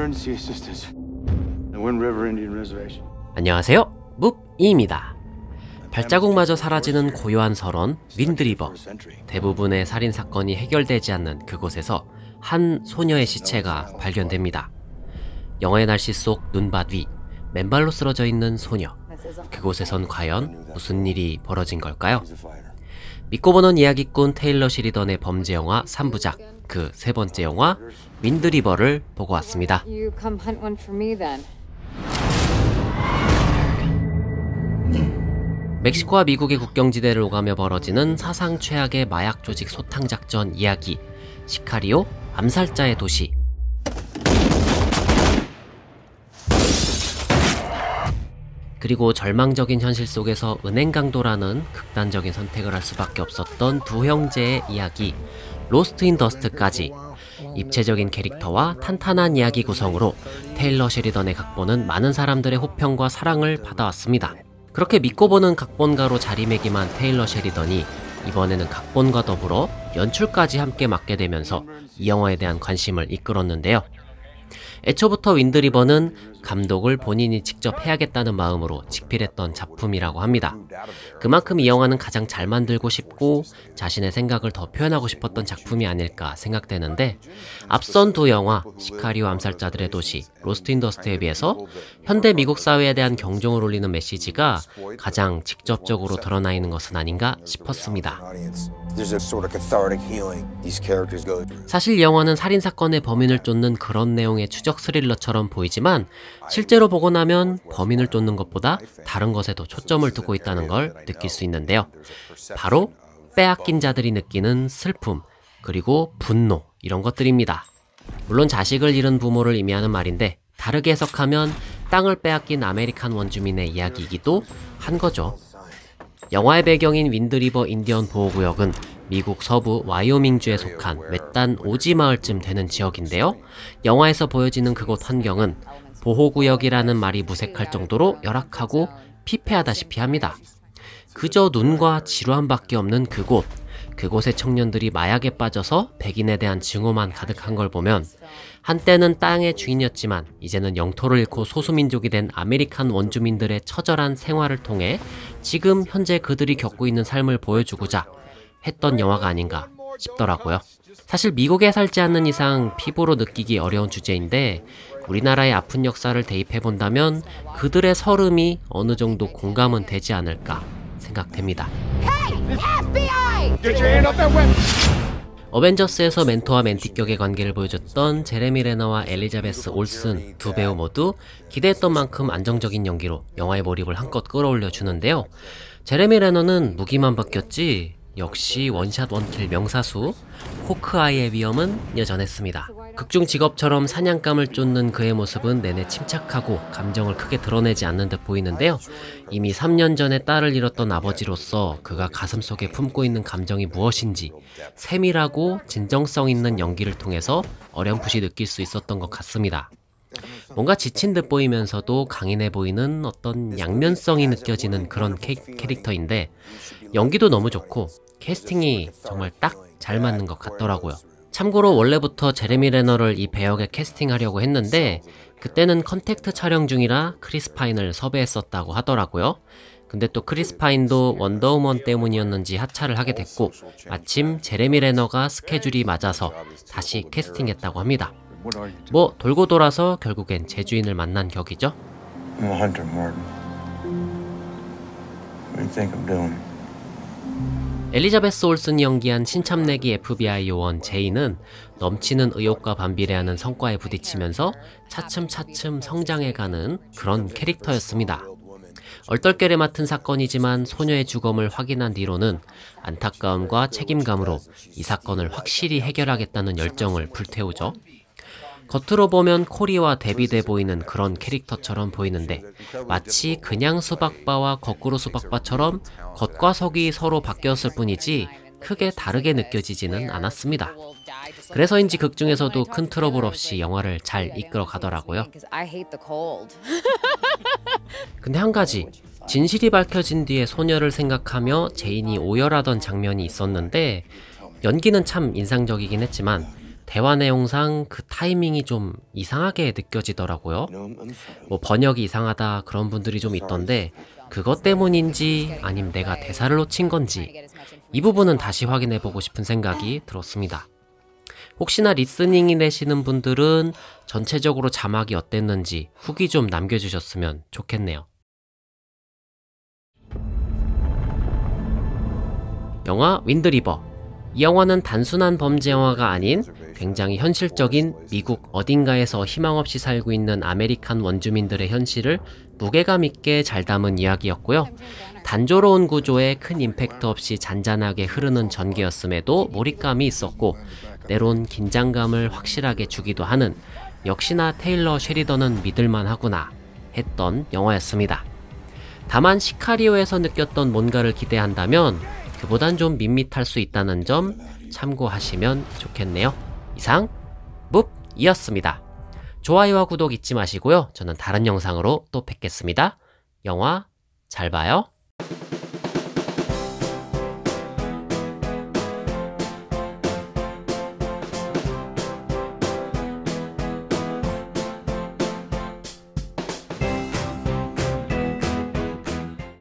emergency assistance. The Wind River Indian Reservation. 안녕하세요, 묵이입니다. 발자국마저 사라지는 고요한 설원 윈드리버. 대부분의 살인사건이 해결되지 않는 그곳에서 한 소녀의 시체가 발견됩니다. 영화의 날씨 속 눈밭 위 맨발로 쓰러져 있는 소녀. 그곳에선 과연 무슨 일이 벌어진 걸까요? 믿고 보는 이야기꾼 테일러 셰리던의 범죄 영화 3부작, 그 세 번째 영화 윈드리버를 보고 왔습니다. 멕시코와 미국의 국경지대를 오가며 벌어지는 사상 최악의 마약 조직 소탕 작전 이야기, 시카리오 암살자의 도시. 그리고 절망적인 현실 속에서 은행 강도라는 극단적인 선택을 할 수밖에 없었던 두 형제의 이야기, 로스트 인 더스트까지. 입체적인 캐릭터와 탄탄한 이야기 구성으로 테일러 셰리던의 각본은 많은 사람들의 호평과 사랑을 받아왔습니다. 그렇게 믿고 보는 각본가로 자리매김한 테일러 셰리던이 이번에는 각본과 더불어 연출까지 함께 맡게 되면서 이 영화에 대한 관심을 이끌었는데요. 애초부터 윈드리버는 감독을 본인이 직접 해야겠다는 마음으로 직필했던 작품이라고 합니다. 그만큼 이 영화는 가장 잘 만들고 싶고 자신의 생각을 더 표현하고 싶었던 작품이 아닐까 생각되는데, 앞선 두 영화 시카리오 암살자들의 도시, 로스트 인 더스트에 비해서 현대 미국 사회에 대한 경종을 울리는 메시지가 가장 직접적으로 드러나 있는 것은 아닌가 싶었습니다. 사실 이 영화는 살인사건의 범인을 쫓는 그런 내용의 추적 스릴러처럼 보이지만 실제로 보고 나면 범인을 쫓는 것보다 다른 것에도 초점을 두고 있다는 걸 느낄 수 있는데요. 바로 빼앗긴 자들이 느끼는 슬픔, 그리고 분노, 이런 것들입니다. 물론 자식을 잃은 부모를 의미하는 말인데, 다르게 해석하면 땅을 빼앗긴 아메리칸 원주민의 이야기이기도 한 거죠. 영화의 배경인 윈드리버 인디언 보호구역은 미국 서부 와이오밍주에 속한 외딴 오지 마을쯤 되는 지역인데요. 영화에서 보여지는 그곳 환경은 보호구역이라는 말이 무색할 정도로 열악하고 피폐하다시피 합니다. 그저 눈과 지루함밖에 없는 그곳, 그곳의 청년들이 마약에 빠져서 백인에 대한 증오만 가득한 걸 보면 한때는 땅의 주인이었지만 이제는 영토를 잃고 소수민족이 된 아메리칸 원주민들의 처절한 생활을 통해 지금 현재 그들이 겪고 있는 삶을 보여주고자 했던 영화가 아닌가 싶더라고요. 사실 미국에 살지 않는 이상 피부로 느끼기 어려운 주제인데, 우리나라의 아픈 역사를 대입해본다면 그들의 서름이 어느 정도 공감은 되지 않을까 생각됩니다. 어벤져스에서 멘토와 멘티격의 관계를 보여줬던 제레미 레너와 엘리자베스 올슨 두 배우 모두 기대했던 만큼 안정적인 연기로 영화의 몰입을 한껏 끌어올려주는데요. 제레미 레너는 무기만 바뀌었지 역시 원샷 원킬 명사수, 호크아이의 위험은 여전했습니다. 극중 직업처럼 사냥감을 쫓는 그의 모습은 내내 침착하고 감정을 크게 드러내지 않는 듯 보이는데요. 이미 3년 전에 딸을 잃었던 아버지로서 그가 가슴속에 품고 있는 감정이 무엇인지 세밀하고 진정성 있는 연기를 통해서 어렴풋이 느낄 수 있었던 것 같습니다. 뭔가 지친 듯 보이면서도 강인해 보이는 어떤 양면성이 느껴지는 그런 캐릭터인데, 연기도 너무 좋고 캐스팅이 정말 딱 잘 맞는 것 같더라고요. 참고로 원래부터 제레미 레너를 이 배역에 캐스팅하려고 했는데 그때는 컨택트 촬영 중이라 크리스 파인을 섭외했었다고 하더라고요. 근데 또 크리스 파인도 원더우먼 때문이었는지 하차를 하게 됐고 마침 제레미 레너가 스케줄이 맞아서 다시 캐스팅했다고 합니다. 뭐 돌고 돌아서 결국엔 제주인을 만난 격이죠. I'm a hunter, Martin. What do you think I'm doing? 엘리자베스 올슨이 연기한 신참내기 FBI 요원 제이는 넘치는 의욕과 반비례하는 성과에 부딪히면서 차츰차츰 성장해가는 그런 캐릭터였습니다. 얼떨결에 맡은 사건이지만 소녀의 죽음을 확인한 뒤로는 안타까움과 책임감으로 이 사건을 확실히 해결하겠다는 열정을 불태우죠. 겉으로 보면 코리와 대비돼 보이는 그런 캐릭터처럼 보이는데 마치 그냥 수박바와 거꾸로 수박바처럼 겉과 속이 서로 바뀌었을 뿐이지 크게 다르게 느껴지지는 않았습니다. 그래서인지 극 중에서도 큰 트러블 없이 영화를 잘 이끌어 가더라고요. 근데 한 가지, 진실이 밝혀진 뒤에 소녀를 생각하며 제인이 오열하던 장면이 있었는데 연기는 참 인상적이긴 했지만 대화 내용상 그 타이밍이 좀 이상하게 느껴지더라고요. 뭐 번역이 이상하다 그런 분들이 좀 있던데 그것 때문인지 아님 내가 대사를 놓친 건지 이 부분은 다시 확인해보고 싶은 생각이 들었습니다. 혹시나 리스닝이 내시는 분들은 전체적으로 자막이 어땠는지 후기 좀 남겨주셨으면 좋겠네요. 영화 윈드리버. 이 영화는 단순한 범죄 영화가 아닌 굉장히 현실적인 미국 어딘가에서 희망 없이 살고 있는 아메리칸 원주민들의 현실을 무게감 있게 잘 담은 이야기였고요. 단조로운 구조에 큰 임팩트 없이 잔잔하게 흐르는 전개였음에도 몰입감이 있었고 때론 긴장감을 확실하게 주기도 하는 역시나 테일러 쉐리던은 믿을만 하구나 했던 영화였습니다. 다만 시카리오에서 느꼈던 뭔가를 기대한다면 그보단 좀 밋밋할 수 있다는 점 참고하시면 좋겠네요. 이상 묵이었습니다. 좋아요와 구독 잊지 마시고요. 저는 다른 영상으로 또 뵙겠습니다. 영화 잘 봐요.